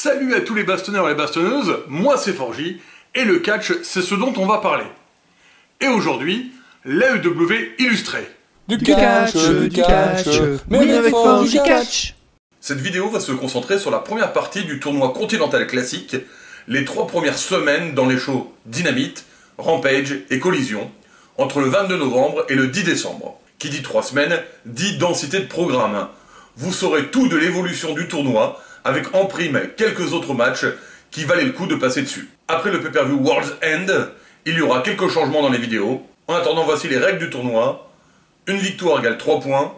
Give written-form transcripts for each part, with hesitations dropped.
Salut à tous les bastonneurs et les bastonneuses, moi c'est Forgy, et le catch c'est ce dont on va parler. Et aujourd'hui, l'AEW illustré. Du catch, mais avec Forgy catch. Cette vidéo va se concentrer sur la première partie du tournoi Continental Classic, les 3 premières semaines dans les shows Dynamite, Rampage et Collision, entre le 22 novembre et le 10 décembre. Qui dit 3 semaines, dit densité de programme. Vous saurez tout de l'évolution du tournoi, avec en prime quelques autres matchs qui valaient le coup de passer dessus. Après le pay-per-view World's End, il y aura quelques changements dans les vidéos. En attendant, voici les règles du tournoi. Une victoire égale 3 points,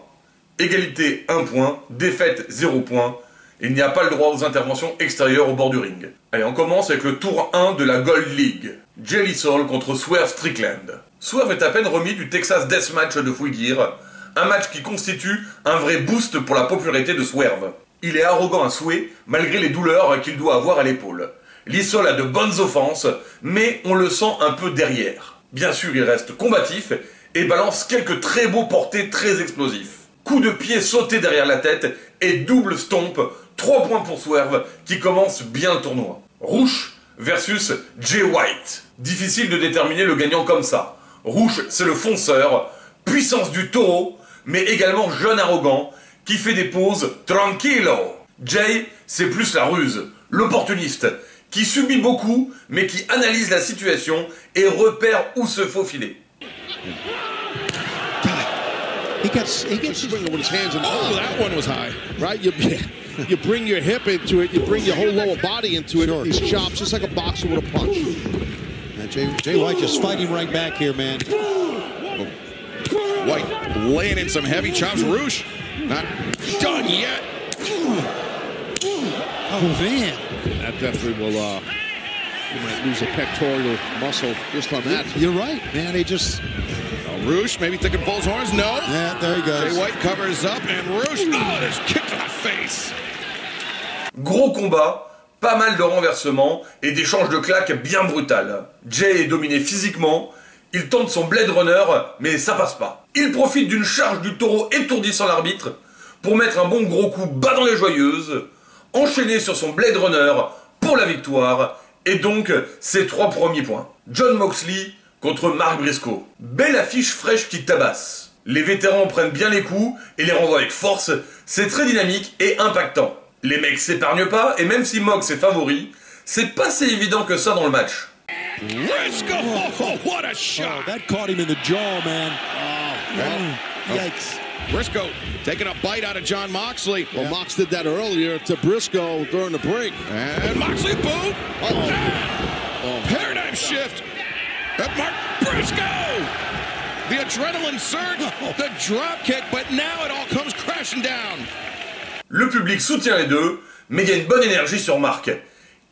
égalité 1 point, défaite 0 point. Il n'y a pas le droit aux interventions extérieures au bord du ring. Allez, on commence avec le tour 1 de la Gold League. Jay Lethal contre Swerve Strickland. Swerve est à peine remis du Texas Deathmatch de Full Gear, un match qui constitue un vrai boost pour la popularité de Swerve. Il est arrogant à souhait, malgré les douleurs qu'il doit avoir à l'épaule. Lethal a de bonnes offenses, mais on le sent un peu derrière. Bien sûr, il reste combatif et balance quelques très beaux portés très explosifs. Coup de pied sauté derrière la tête et double stomp, 3 points pour Swerve qui commence bien le tournoi. Rush versus Jay White. Difficile de déterminer le gagnant comme ça. Rush, c'est le fonceur, puissance du taureau, mais également jeune arrogant, qui fait des poses tranquillo. Jay, c'est plus la ruse, l'opportuniste, qui subit beaucoup, mais qui analyse la situation et repère où se faufiler. He gets with his hands in. Oh, that one was high, right? You bring your hip into it, you bring your whole lower body into it. Sure. These chops, just like a boxer with a punch. And Jay White just fighting right back here, man. White laying in some heavy chops. Rush not done yet. Oh man, that definitely will. You might lose a pectoral muscle just on that. You're right, man. They just. Rush maybe thinking bull's horns. No. Yeah, there he goes. Jay White covers up and Rush. Oh, there's a kick to the face. Gros combat, pas mal de renversements et d'échanges de claques bien brutales. Jay est dominé physiquement, il tente son Blade Runner, mais ça passe pas. Il profite d'une charge du taureau étourdissant l'arbitre pour mettre un bon gros coup bas dans les joyeuses, enchaîner sur son Blade Runner pour la victoire, et donc ses 3 premiers points. Jon Moxley contre Mark Briscoe. Belle affiche fraîche qui tabasse. Les vétérans prennent bien les coups et les renvoient avec force, c'est très dynamique et impactant. Les mecs s'épargnent pas, et même si Mox est favori, c'est pas si évident que ça dans le match. Briscoe, oh, what a shot! Oh, that caught him in the jaw, man. Yikes. Briscoe taking a bite out of Jon Moxley. Well, Mox did that earlier to Briscoe during the break. And Moxley boot. Paradigm shift. Mark Briscoe. The adrenaline surge, the drop kick, but now it all comes crashing down. Le public soutient les deux, mais il y a une bonne énergie sur Mark.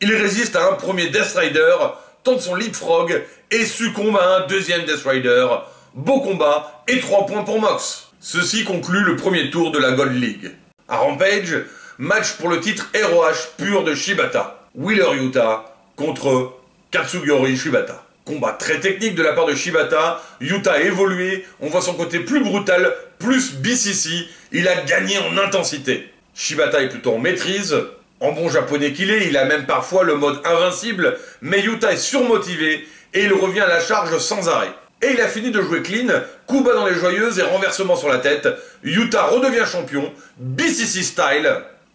Il résiste à un premier Death Rider, tente son leapfrog et succombe à un deuxième Death Rider. Beau combat et 3 points pour Mox. Ceci conclut le premier tour de la Gold League. À Rampage, match pour le titre ROH pur de Shibata. Wheeler Yuta contre Katsuyori Shibata. Combat très technique de la part de Shibata. Yuta a évolué, on voit son côté plus brutal, plus BCC. Il a gagné en intensité. Shibata est plutôt en maîtrise. En bon japonais qu'il est, il a même parfois le mode invincible, mais Yuta est surmotivé et il revient à la charge sans arrêt. Et il a fini de jouer clean, coup bas dans les joyeuses et renversement sur la tête. Yuta redevient champion, BCC style,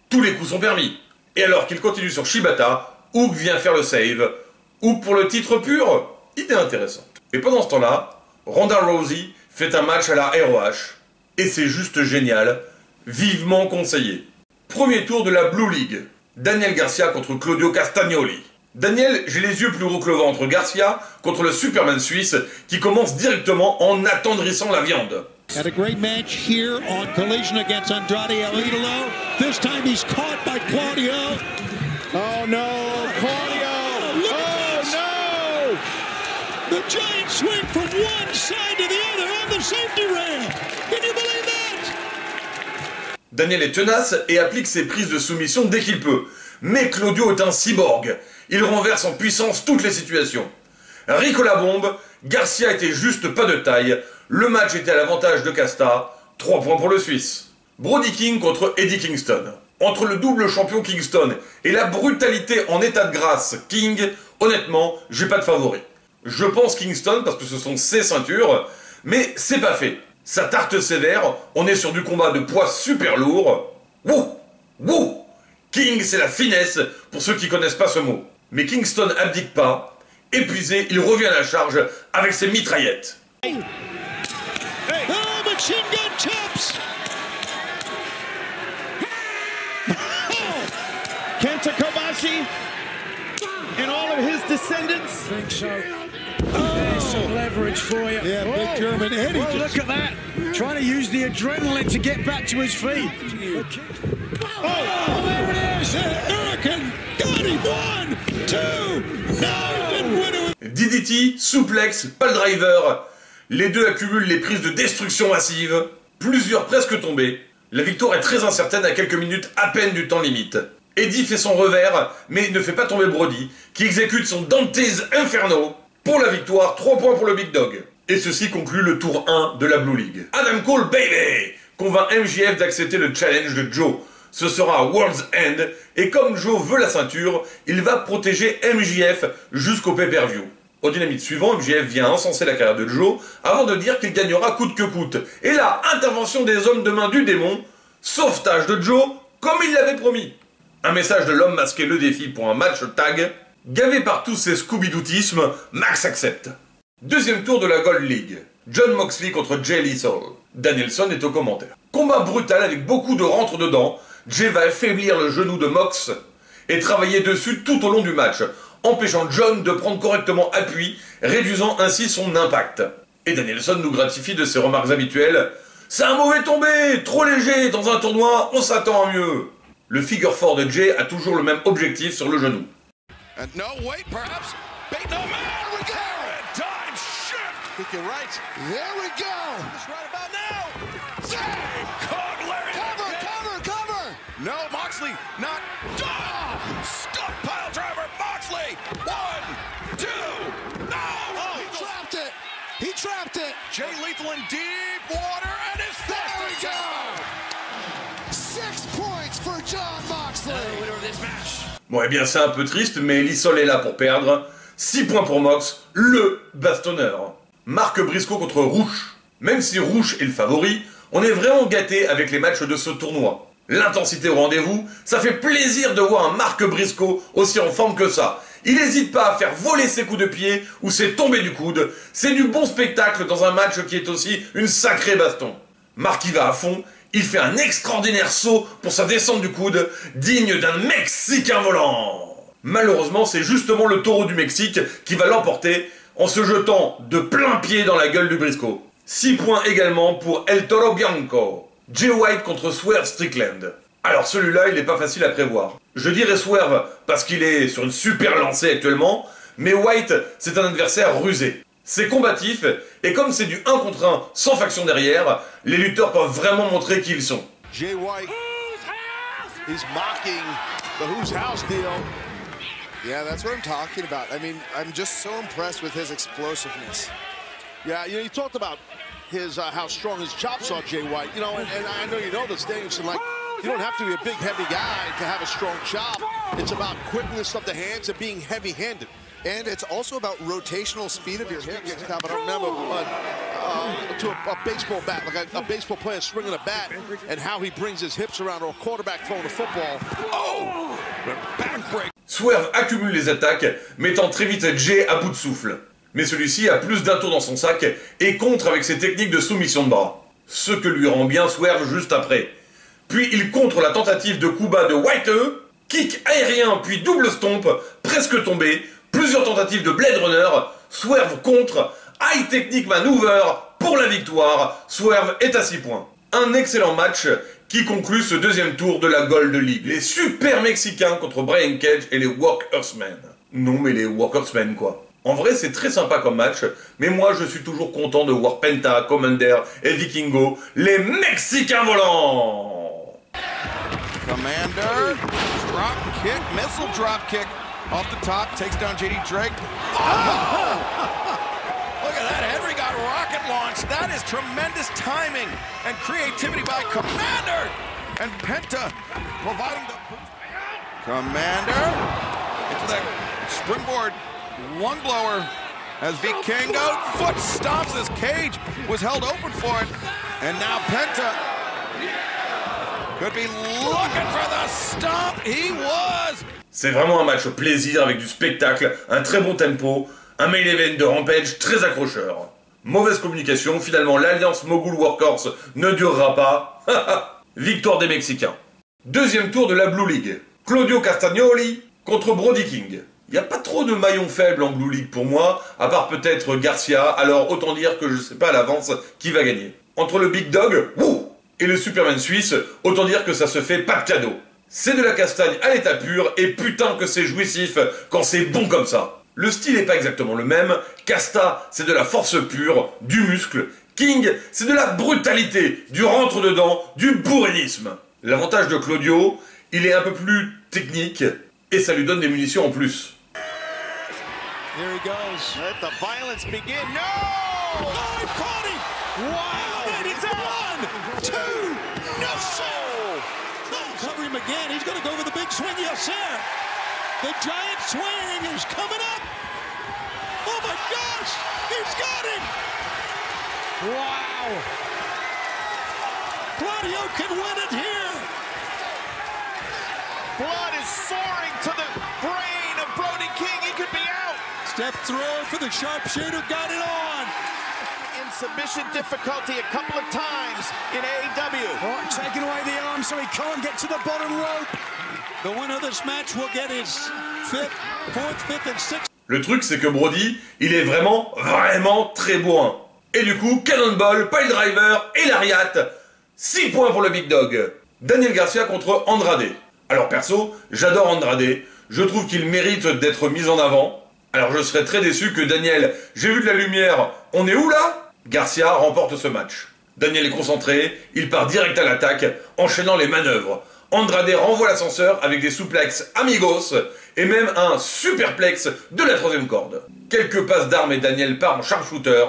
tous les coups sont permis. Et alors qu'il continue sur Shibata, Hook vient faire le save. Hook pour le titre pur, idée intéressante. Et pendant ce temps-là, Ronda Rousey fait un match à la ROH. Et c'est juste génial, vivement conseillé. Premier tour de la Blue League. Daniel Garcia contre Claudio Castagnoli. Daniel, j'ai les yeux plus gros que le ventre. Garcia contre le Superman suisse qui commence directement en attendrissant la viande. Had a great match here on Collision against Andrade El Idolo. This time he's caught by Claudio. Oh no, Claudio! Oh no! The giant swing from one side to the other on the safety rail. Can you believe that? Daniel est tenace et applique ses prises de soumission dès qu'il peut. Mais Claudio est un cyborg. Il renverse en puissance toutes les situations. Rico la bombe, Garcia était juste pas de taille. Le match était à l'avantage de Casta. 3 points pour le Suisse. Brody King contre Eddie Kingston. Entre le double champion Kingston et la brutalité en état de grâce King, honnêtement, j'ai pas de favori. Je pense Kingston parce que ce sont ses ceintures, mais c'est pas fait. Sa tarte sévère, on est sur du combat de poids super lourd. Wouh! Wouh! King, c'est la finesse pour ceux qui connaissent pas ce mot. Mais Kingston abdique pas. Épuisé, il revient à la charge avec ses mitraillettes. Oh, machine gun chops! Kenta Kobashi and all of his descendants. I think so. There's some leverage for you. Yeah, big German Eddie. Well, look at that. Trying to use the adrenaline to get back to his feet. Oh, there it is! Hurricane got him! 1, 2, now he's been winning. DDT, souplex, pile driver. Les deux accumulent les prises de destruction massive. Plusieurs presque tombés. La victoire est très incertaine à quelques minutes à peine du temps limite. Eddie fait son revers, mais ne fait pas tomber Brody, qui exécute son Dante's Inferno. Pour la victoire, 3 points pour le Big Dog. Et ceci conclut le tour 1 de la Blue League. Adam Cole, baby, convainc MJF d'accepter le challenge de Joe. Ce sera à World's End, et comme Joe veut la ceinture, il va protéger MJF jusqu'au pay-per-view. Au dynamite suivant, MJF vient encenser la carrière de Joe, avant de dire qu'il gagnera coûte que coûte. Et là, intervention des hommes de main du démon, sauvetage de Joe, comme il l'avait promis. Un message de l'homme masqué le défi pour un match tag. Gavé par tous ces Scooby-Dootismes, Max accepte. Deuxième tour de la Gold League. John Moxley contre Jay Lethal. Danielson est au commentaire. Combat brutal avec beaucoup de rentre-dedans. Jay va affaiblir le genou de Mox et travailler dessus tout au long du match, empêchant John de prendre correctement appui, réduisant ainsi son impact. Et Danielson nous gratifie de ses remarques habituelles. C'est un mauvais tombé, trop léger, dans un tournoi, on s'attend à mieux. Le figure 4 de Jay a toujours le même objectif sur le genou. And no, wait, perhaps. Bait no man. We go. Paradigm shift. I think you're right. There we go. Just right about now. Save. Cog Larry. Cover, cover, cover. No, Moxley, not. Oh, stuff pile driver, Moxley. 1, 2. No. Oh, he trapped it. He trapped it. Jay Lethal in deep water, and his There we go. 6 points for John Moxley. Winner of this match. Bon, eh bien, c'est un peu triste, mais Lethal est là pour perdre. 6 points pour Mox, le bastonneur. Marc Briscoe contre Rush. Même si Rush est le favori, on est vraiment gâté avec les matchs de ce tournoi. L'intensité au rendez-vous, ça fait plaisir de voir un Marc Briscoe aussi en forme que ça. Il n'hésite pas à faire voler ses coups de pied ou ses tombées du coude. C'est du bon spectacle dans un match qui est aussi une sacrée baston. Marc y va à fond. Il fait un extraordinaire saut pour sa descente du coude, digne d'un Mexicain volant. Malheureusement, c'est justement le taureau du Mexique qui va l'emporter en se jetant de plein pied dans la gueule du Briscoe. 6 points également pour El Toro Bianco. Jay White contre Swerve Strickland. Alors celui-là, il n'est pas facile à prévoir. Je dirais Swerve parce qu'il est sur une super lancée actuellement, mais White, c'est un adversaire rusé. C'est combatif, et comme c'est du 1 contre 1 sans faction derrière, les lutteurs peuvent vraiment montrer qui ils sont. Jay White, he's mocking the Who's House deal. Yeah, that's what I'm talking about. I mean, I'm just so impressed with his explosiveness. Yeah, you know, you talked about his how strong his chops are, Jay White. You know, and I know you know this, Danielson. Like, you don't have to be a big, heavy guy to have a strong chop. It's about quickness of the hands and being heavy-handed. And it's also about rotational speed of your hips. But I remember to a baseball bat, like a baseball player swinging a bat, and how he brings his hips around, or a quarterback throwing a football. Oh, the backbreak. Swerve accumule les attaques, mettant très vite Jay à bout de souffle. Mais celui-ci a plus d'un tour dans son sac et contre avec ses techniques de soumission de bras. Ce que lui rend bien Swerve juste après. Puis il contre la tentative de coup bas de White, kick aérien puis double stomp, presque tombé, plusieurs tentatives de Blade Runner, Swerve contre, high technique maneuver pour la victoire, Swerve est à 6 points. Un excellent match qui conclut ce deuxième tour de la Gold League. Les super mexicains contre Brian Cage et les Workersmen. Non mais les Workersmen quoi. En vrai c'est très sympa comme match, mais moi je suis toujours content de voir Penta, Commander et Vikingo, les Mexicains volants. Commander, drop kick, missile drop kick. Off the top, takes down JD Drake. Oh! Look at that, Henry got rocket launched. That is tremendous timing and creativity by Commander. And Penta providing the Commander into that springboard lung blower as Vikingo foot stomps as Cage was held open for it. And now Penta could be looking for the stomp. He was. C'est vraiment un match au plaisir avec du spectacle, un très bon tempo, un main event de Rampage très accrocheur. Mauvaise communication, finalement l'alliance Mogul Workhorse ne durera pas. Victoire des Mexicains. Deuxième tour de la Blue League. Claudio Castagnoli contre Brody King. Il n'y a pas trop de maillons faibles en Blue League pour moi, à part peut-être Garcia, alors autant dire que je ne sais pas à l'avance qui va gagner. Entre le Big Dog, et le Superman suisse, autant dire que ça se fait pas de cadeau. C'est de la castagne à l'état pur, et putain que c'est jouissif quand c'est bon comme ça. Le style n'est pas exactement le même, Casta c'est de la force pure, du muscle, King c'est de la brutalité, du rentre-dedans, du bourrinisme. L'avantage de Claudio, il est un peu plus technique, et ça lui donne des munitions en plus. Here he goes. Let the violence begin. No! Oh, he caught him! Wow! And it's 1, 2, no! Oh, cover him again. He's going to go for the big swing. Yes, sir. The giant swing is coming up. Oh, my gosh! He's got him! Wow! Claudio can win it here. Blood is soaring to the brain of Brody King. He could be out. Step throw for the sharpshooter. Got it on. In submission difficulty a couple of times in AEW. Oh, taking away the arm so he can't get to the bottom rope. The winner of this match will get his 5th, 4th, 5th, and 6th. Le truc c'est que Brody, il est vraiment très bourrin. Et du coup, Cannonball, Piledriver et Lariat, 6 points pour le Big Dog. Daniel Garcia contre Andrade. Alors perso, j'adore Andrade, je trouve qu'il mérite d'être mis en avant. Alors je serais très déçu que Daniel, j'ai vu de la lumière, on est où là? Garcia remporte ce match. Daniel est concentré, il part direct à l'attaque, enchaînant les manœuvres. Andrade renvoie l'ascenseur avec des souplexes amigos et même un superplex de la 3e corde. Quelques passes d'armes et Daniel part en sharpshooter.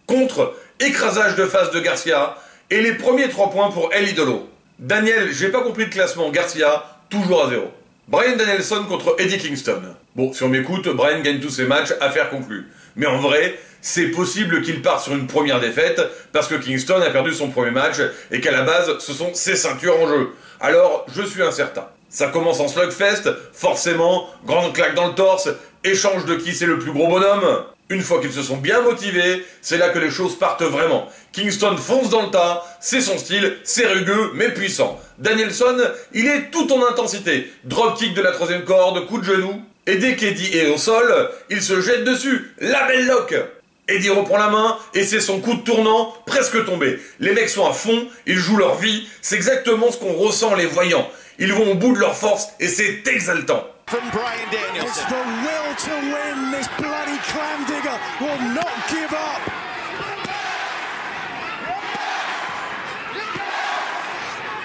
Contre, écrasage de face de Garcia et les premiers 3 points pour El Idolo. Daniel, j'ai pas compris le classement, Garcia, toujours à 0. Bryan Danielson contre Eddie Kingston. Bon, si on m'écoute, Bryan gagne tous ses matchs, affaire conclue. Mais en vrai, c'est possible qu'il parte sur une première défaite parce que Kingston a perdu son premier match et qu'à la base, ce sont ses ceintures en jeu. Alors, je suis incertain. Ça commence en slugfest, forcément, grande claque dans le torse, échange de qui c'est le plus gros bonhomme. Une fois qu'ils se sont bien motivés, c'est là que les choses partent vraiment. Kingston fonce dans le tas, c'est son style, c'est rugueux mais puissant. Danielson, il est tout en intensité. Dropkick de la 3e corde, coup de genou. Et dès qu'Eddie est au sol, il se jette dessus. La belle lock. Eddie reprend la main et c'est son coup de tournant presque tombé. Les mecs sont à fond, ils jouent leur vie. C'est exactement ce qu'on ressent en les voyant. Ils vont au bout de leur force et c'est exaltant. From Bryan Danielson. It's the will to win. This bloody clam digger will not give up.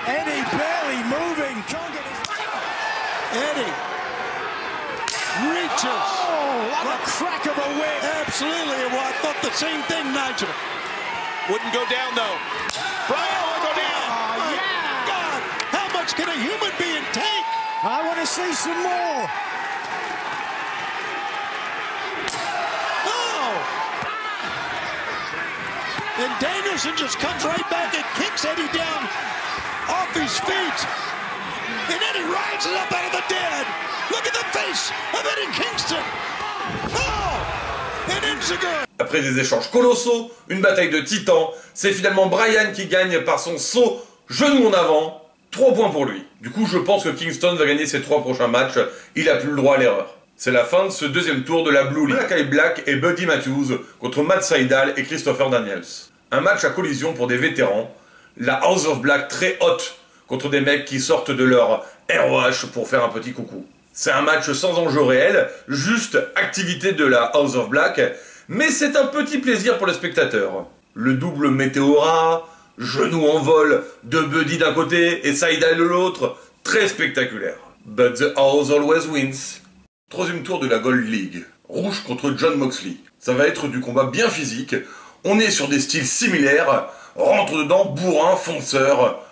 Eddie barely moving. Can't get his... Eddie reaches. Oh, like a crack of a whip. Absolutely. Well, I thought the same thing, Nigel. Wouldn't go down though. Bryan will go down. Oh, yeah. God, how much can a human being take? I want to see some more. Oh! And Danielson just comes right back and kicks Eddie down off his feet. And Eddie rises up out of the dead. Look at the face of Eddie Kingston. Oh! And Inziger. Après des échanges colossaux, une bataille de titans, c'est finalement Bryan qui gagne par son saut genou en avant. 3 points pour lui. Du coup, je pense que Kingston va gagner ses 3 prochains matchs. Il n'a plus le droit à l'erreur. C'est la fin de ce deuxième tour de la Blue League. Malakai Black et Buddy Matthews contre Matt Sydal et Christopher Daniels. Un match à collision pour des vétérans. La House of Black très haute contre des mecs qui sortent de leur ROH pour faire un petit coucou. C'est un match sans enjeu réel, juste activité de la House of Black, mais c'est un petit plaisir pour les spectateurs. Le double Météora, genou en vol de Buddy d'un côté et Sydal de l'autre, très spectaculaire. But the house always wins. Troisième tour de la Gold League. Rouge contre Jon Moxley. Ça va être du combat bien physique. On est sur des styles similaires. Rentre dedans, bourrin, fonceur.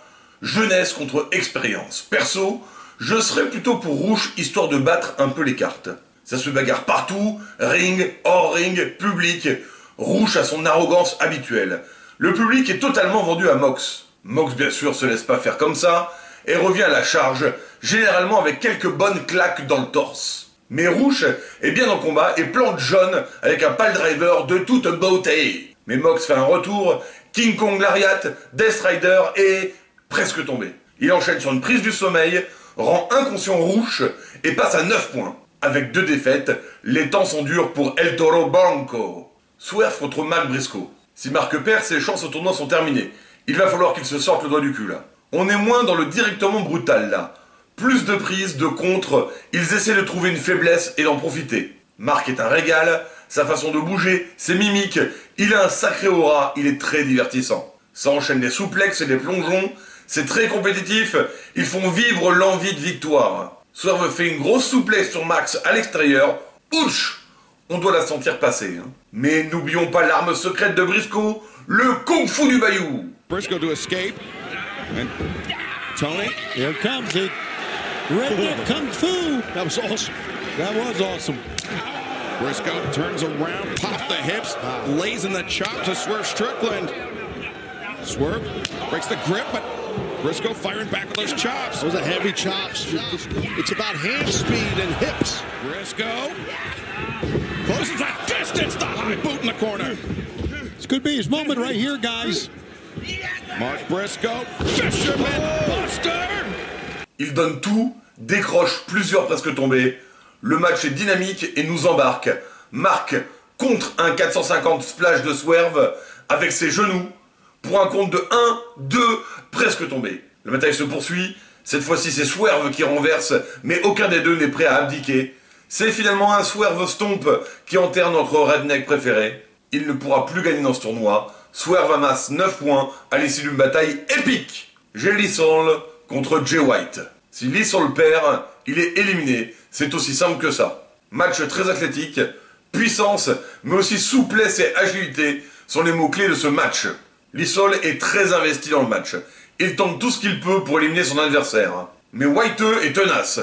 Jeunesse contre expérience. Perso, je serais plutôt pour Rush histoire de battre un peu les cartes. Ça se bagarre partout, ring, hors ring, public. Rush a son arrogance habituelle. Le public est totalement vendu à Mox. Mox bien sûr se laisse pas faire comme ça et revient à la charge, généralement avec quelques bonnes claques dans le torse. Mais Rush est bien dans le combat et plante John avec un piledriver de toute beauté. Mais Mox fait un retour, King Kong Lariat, Death Rider et presque tombé. Il enchaîne sur une prise du sommeil, rend inconscient Rush et passe à 9 points. Avec 2 défaites, les temps sont durs pour El Toro Blanco. Swerve contre Mark Briscoe. Si Mark perd, ses chances au tournoi sont terminées. Il va falloir qu'il se sorte le doigt du cul là. On est moins dans le directement brutal là. Plus de prises, de contre, ils essaient de trouver une faiblesse et d'en profiter. Mark est un régal, sa façon de bouger, ses mimiques, il a un sacré aura, il est très divertissant. Ça enchaîne des souplexes et des plongeons, c'est très compétitif, ils font vivre l'envie de victoire. Swerve fait une grosse souplesse sur Max à l'extérieur, ouch! On doit la sentir passer. Hein. Mais n'oublions pas l'arme secrète de Briscoe, le Kung Fu du Bayou. Briscoe to escape. And Tony. Here comes it. Redneck Kung Fu. That was awesome. That was awesome. Briscoe turns around, pops the hips, lays in the chop to Swerve Strickland. Swerve breaks the grip, but Briscoe firing back with those chops. Those are heavy chops. It's about hand speed and hips. Briscoe closes that distance. The high boot in the corner. This could be his moment right here, guys. Mark Briscoe, Fisherman Buster. Il donne tout, décroche plusieurs presque tombés. Le match est dynamique et nous embarque. Mark contre un 450 splash de Swerve avec ses genoux pour un compte de 1, 2, presque tombé. La bataille se poursuit. Cette fois-ci, c'est Swerve qui renverse, mais aucun des deux n'est prêt à abdiquer. C'est finalement un Swerve Stomp qui enterre notre redneck préféré. Il ne pourra plus gagner dans ce tournoi. Swerve amasse 9 points à l'issue d'une bataille épique. J'ai Lethal contre Jay White. Si Lethal perd, il est éliminé. C'est aussi simple que ça. Match très athlétique, puissance, mais aussi souplesse et agilité sont les mots-clés de ce match. Lethal est très investi dans le match. Il tente tout ce qu'il peut pour éliminer son adversaire. Mais White est tenace.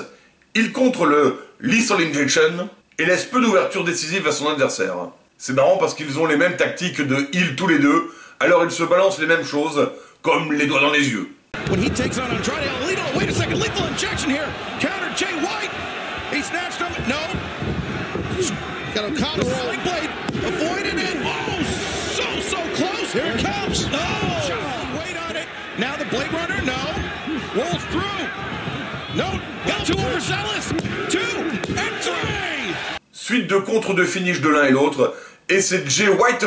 Il contre le Lethal Injection et laisse peu d'ouverture décisive à son adversaire. C'est marrant parce qu'ils ont les mêmes tactiques de heal tous les deux, alors ils se balancent les mêmes choses, comme les doigts dans les yeux. When he takes on Andrade Alito, wait a second, lethal injection here. Counter Jay White. He snatched him. No. Got a counter roll. Sling blade avoided it. Oh, so close. Here it comes. Oh, wait on it. Now the Blade Runner, no. Rolls through. No, got too overzealous. 2 and 3. Suite de contre de finish de l'un et l'autre, et c'est Jay White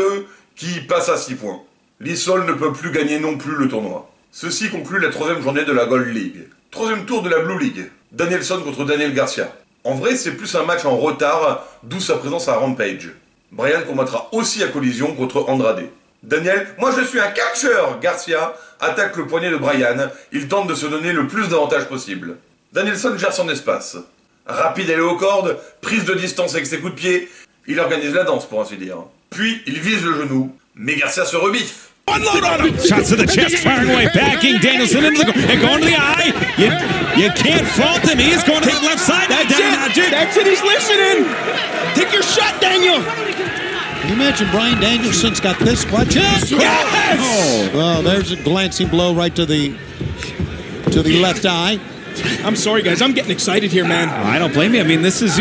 qui passe à 6 points. Lethal ne peut plus gagner non plus le tournoi. Ceci conclut la 3e journée de la Gold League. 3e tour de la Blue League. Danielson contre Daniel Garcia. En vrai, c'est plus un match en retard, d'où sa présence à Rampage. Bryan combattra aussi à collision contre Andrade. Daniel, moi je suis un catcheur. Garcia attaque le poignet de Bryan. Il tente de se donner le plus d'avantages possible. Danielson gère son espace. Rapide et aux cordes, prise de distance avec ses coups de pied, il organise la danse pour ainsi dire. Puis il vise le genou, mais Garcia se rebiffe. Shots to the chest, firing away, backing Danielson into the and going to the eye. You can't fault him. He is going to the left side. That's it. He's listening. Take your shot, Daniel. Can you imagine Bryan Danielson's got this? Watch out! Yes! Oh, well, there's a glancing blow right to the left eye. I'm sorry, guys. I'm getting excited here, man. I don't blame you. I mean, this is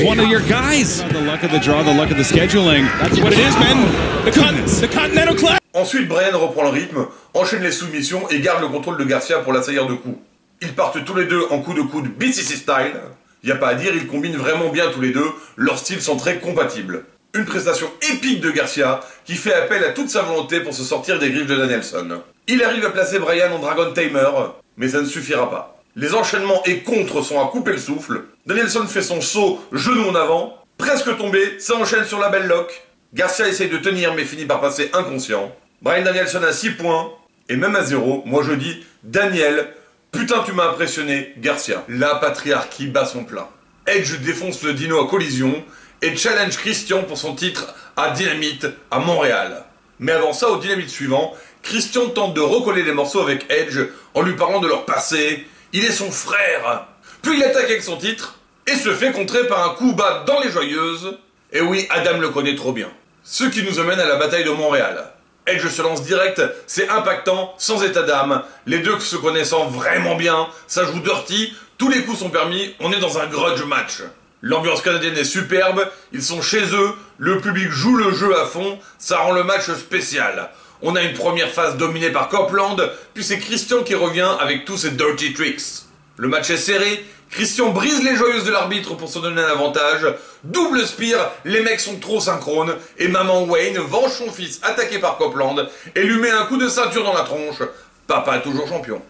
one of your guys. The luck of the draw, the luck of the scheduling. That's what it is, man. The Continental Class. Ensuite, Bryan reprend le rythme, enchaîne les soumissions et garde le contrôle de Garcia pour l'assaillir de coups. Ils partent tous les deux en coup de coude BCC style. Y a pas à dire, ils combinent vraiment bien tous les deux. Leurs styles sont très compatibles. Une prestation épique de Garcia qui fait appel à toute sa volonté pour se sortir des griffes de Danielson. Il arrive à placer Bryan en Dragon Tamer, mais ça ne suffira pas. Les enchaînements et contres sont à couper le souffle. Danielson fait son saut, genou en avant. Presque tombé, ça enchaîne sur la belle lock. Garcia essaye de tenir mais finit par passer inconscient. Bryan Danielson à 6 points. Et même à 0, moi je dis, Daniel, putain tu m'as impressionné, Garcia. La patriarchie bat son plein. Edge défonce le dino à collision et challenge Christian pour son titre à Dynamite à Montréal. Mais avant ça, au Dynamite suivant, Christian tente de recoller les morceaux avec Edge en lui parlant de leur passé. Il est son frère. Puis il attaque avec son titre et se fait contrer par un coup bas dans les Joyeuses. Et oui, Adam le connaît trop bien. Ce qui nous amène à la bataille de Montréal. Edge se lance direct, c'est impactant, sans état d'âme. Les deux se connaissant vraiment bien, ça joue dirty, tous les coups sont permis, on est dans un grudge match. L'ambiance canadienne est superbe, ils sont chez eux, le public joue le jeu à fond, ça rend le match spécial. On a une première phase dominée par Copeland, puis c'est Christian qui revient avec tous ses dirty tricks. Le match est serré, Christian brise les Joyeuses de l'arbitre pour se donner un avantage, double spear, les mecs sont trop synchrones, et maman Wayne venge son fils attaqué par Copeland et lui met un coup de ceinture dans la tronche. Papa toujours champion.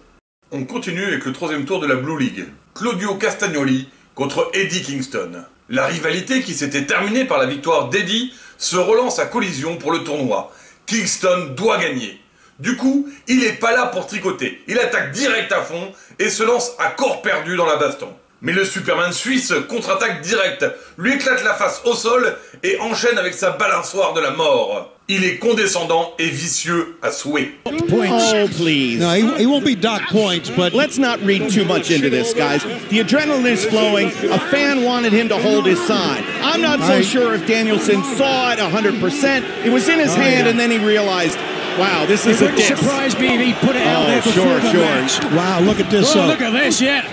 On continue avec le troisième tour de la Blue League. Claudio Castagnoli contre Eddie Kingston. La rivalité qui s'était terminée par la victoire d'Eddie se relance à collision pour le tournoi. Kingston doit gagner. Du coup, il est pas là pour tricoter. Il attaque direct à fond et se lance à corps perdu dans la baston. Mais le Superman suisse contre-attaque direct, lui éclate la face au sol et enchaîne avec sa balançoire de la mort. Il est condescendant et vicieux à souhait. Oh, please. No, he won't be docked points, but... Let's not read too much into this, guys. The adrenaline is flowing. A fan wanted him to hold his side. I'm not so sure if Danielson saw it 100%. It was in his hand, and then he realized, wow, this is a diss. It wouldn't surprise me if he put it out there before the match. Wow, look at this. Oh, look at this, yeah.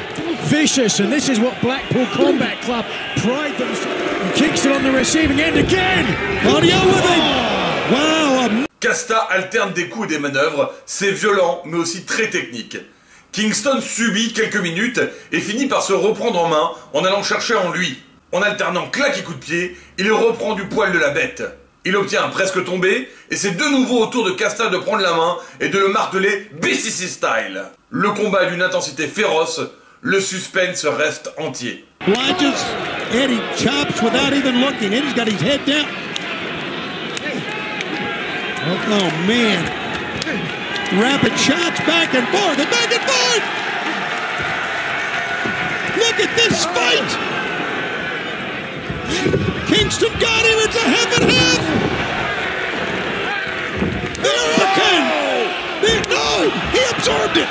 Vicious, and this is what Blackpool Combat Club pride themselves. And Kingston on the receiving end again. Claudio with it. Wow. Casta alterne des coups et des manœuvres, c'est violent mais aussi très technique. Kingston subit quelques minutes et finit par se reprendre en main en allant chercher en lui. En alternant claques et coups de pied, il reprend du poil de la bête. Il obtient un presque tombé et c'est de nouveau au tour de Casta de prendre la main et de le marteler BCC style. Le combat est d'une intensité féroce, le suspense reste entier. Blanches, Eddie chops without even looking. Eddie's got his head down. Oh, man. Rapid shots back and forth and back and forth. Look at this fight. Kingston got him. It's a half and half. The Hurricane. No, he absorbed it.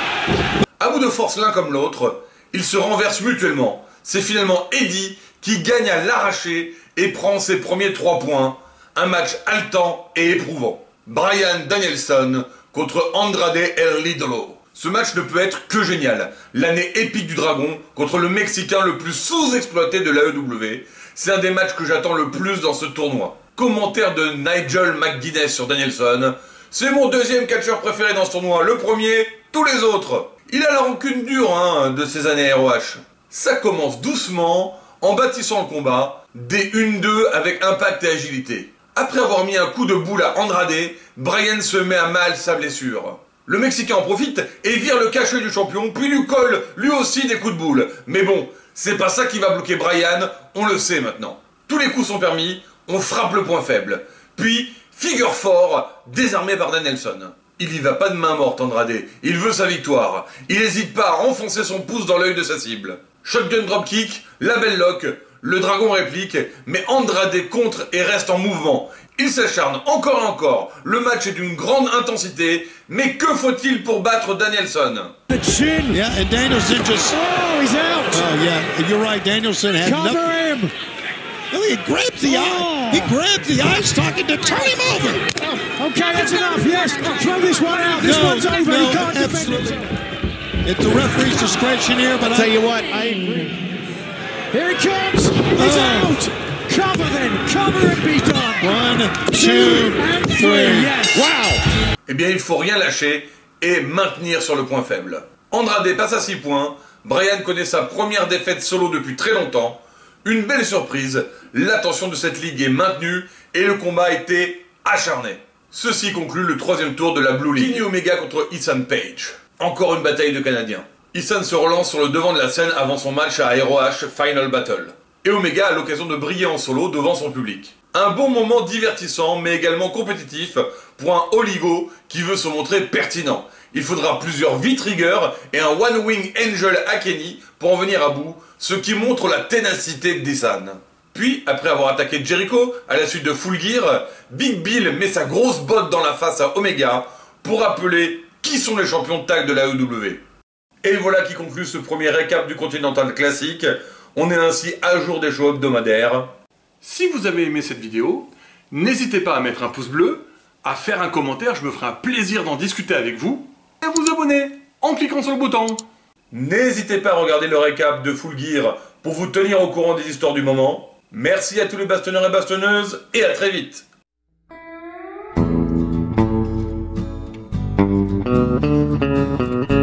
À bout de force l'un comme l'autre, ils se renversent mutuellement. C'est finalement Eddie qui gagne à l'arracher et prend ses premiers 3 points. Un match haletant et éprouvant. Bryan Danielson contre Andrade El Idolo. Ce match ne peut être que génial. L'année épique du Dragon contre le Mexicain le plus sous-exploité de l'AEW. C'est un des matchs que j'attends le plus dans ce tournoi. Commentaire de Nigel McGuinness sur Danielson. C'est mon deuxième catcheur préféré dans ce tournoi. Le premier, tous les autres. Il a la rancune dure de ces années ROH. Ça commence doucement en bâtissant le combat. Des 1-2 avec impact et agilité. Après avoir mis un coup de boule à Andrade, Bryan se met à mal sa blessure. Le Mexicain en profite et vire le cachet du champion, puis lui colle lui aussi des coups de boule. Mais bon, c'est pas ça qui va bloquer Bryan, on le sait maintenant. Tous les coups sont permis, on frappe le point faible. Puis, figure fort, désarmé par Danielson. Il y va pas de main morte, Andrade, il veut sa victoire. Il n'hésite pas à enfoncer son pouce dans l'œil de sa cible. Shotgun dropkick, la belle lock, le Dragon réplique, mais Andrade contre et reste en mouvement. Il s'acharne encore et encore. Le match est d'une grande intensité, mais que faut-il pour battre Danielson? The chin. Yeah, and Danielson just... Oh, he's out. Oh, yeah, you're right. Danielson had Cover nothing. him. Oh, he grabs the eye. He grabs the eye, talking to turn him over. Okay, that's enough. Yes, throw this one out. This one's over. He can't defend absolutely. himself. It's the referee's discretion here, but I'll tell you what, I agree. Here he comes. He's out. Cover then. Cover and be done. 1, 2, and 3. Yes. Wow. Eh bien, il faut rien lâcher et maintenir sur le point faible. Andrade passe à 6 points. Bryan connaît sa première défaite solo depuis très longtemps. Une belle surprise, l'attention de cette ligue est maintenue et le combat a été acharné. Ceci conclut le 3e tour de la Blue League. Kenny Omega contre Ethan Page. Encore une bataille de Canadiens. Ethan se relance sur le devant de la scène avant son match à ROH Final Battle. Et Omega a l'occasion de briller en solo devant son public. Un bon moment divertissant mais également compétitif pour un Oligo qui veut se montrer pertinent. Il faudra plusieurs V-Trigger et un One Wing Angel à Kenny pour en venir à bout, ce qui montre la ténacité d'Ethan. Puis, après avoir attaqué Jericho, à la suite de Full Gear, Big Bill met sa grosse botte dans la face à Omega pour rappeler qui sont les champions de tag de la AEW. Et voilà qui conclut ce premier récap du Continental Classic. On est ainsi à jour des shows hebdomadaires. Si vous avez aimé cette vidéo, n'hésitez pas à mettre un pouce bleu, à faire un commentaire, je me ferai un plaisir d'en discuter avec vous, et à vous abonner en cliquant sur le bouton. N'hésitez pas à regarder le récap de Full Gear pour vous tenir au courant des histoires du moment. Merci à tous les bastonneurs et bastonneuses, et à très vite. Thank you.